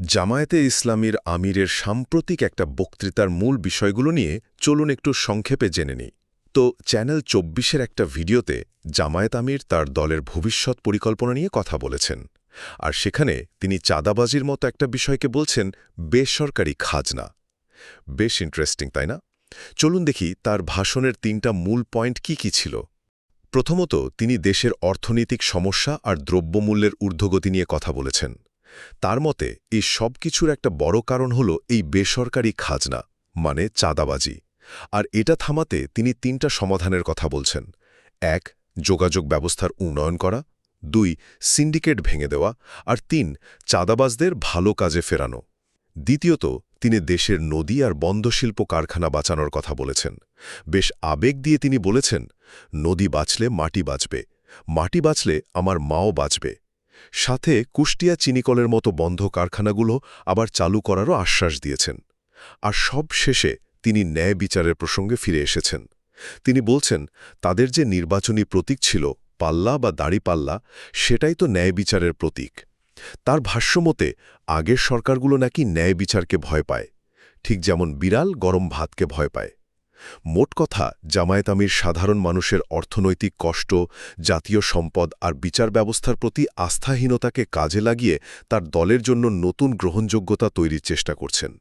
জামায়াতে ইসলামীর আমিরের সাম্প্রতিক একটা বক্তৃতার মূল বিষয়গুলো নিয়ে চলুন একটু সংক্ষেপে জেনে নিই। তো চ্যানেল ২৪-এর একটা ভিডিওতে জামায়াত আমির তার দলের ভবিষ্যৎ পরিকল্পনা নিয়ে কথা বলেছেন। আর সেখানে তিনি চাঁদাবাজির মতো একটা বিষয়কে বলছেন বেসরকারি খাজনা। বেশ ইন্টারেস্টিং, তাই না? চলুন দেখি তার ভাষণের ৩টা মূল পয়েন্ট কি ছিল। প্রথমত, তিনি দেশের অর্থনৈতিক সমস্যা আর দ্রব্যমূল্যের ঊর্ধ্বগতি নিয়ে কথা বলেছেন। তার মতে এই সব কিছুর একটা বড় কারণ হল এই বেসরকারি খাজনা, মানে চাঁদাবাজি। আর এটা থামাতে তিনি ৩টা সমাধানের কথা বলছেন। ১. যোগাযোগ ব্যবস্থার উন্নয়ন করা। ২. সিন্ডিকেট ভেঙে দেওয়া। আর ৩. চাঁদাবাজদের ভালো কাজে ফেরানো। দ্বিতীয়ত, তিনি দেশের নদী আর বন্দরশিল্প কারখানা বাঁচানোর কথা বলেছেন। বেশ আবেগ দিয়ে তিনি বলেছেন, নদী বাঁচলে মাটি বাঁচবে, মাটি বাঁচলে আমার মাও বাঁচবে। সাথে কুষ্টিয়া চিনিকলের মতো বন্ধ কারখানাগুলো আবার চালু করারও আশ্বাস দিয়েছেন। আর সব শেষে তিনি ন্যায় বিচারের প্রসঙ্গে ফিরে এসেছেন। তিনি বলছেন, তাদের যে নির্বাচনী প্রতীক ছিল, পাল্লা বা দাড়িপাল্লা, সেটাই তো ন্যায় বিচারের প্রতীক। তার ভাষ্যমতে আগের সরকারগুলো নাকি ন্যায় বিচারকে ভয় পায়, ঠিক যেমন বিড়াল গরম ভাতকে ভয় পায়। মোট কথা, জামায়াত আমির সাধারণ মানুষের অর্থনৈতিক কষ্ট, জাতীয় সম্পদ আর বিচার ব্যবস্থার প্রতি আস্থাহীনতাকে কাজে লাগিয়ে তার দলের জন্য নতুন গ্রহণযোগ্যতা তৈরির চেষ্টা করছেন।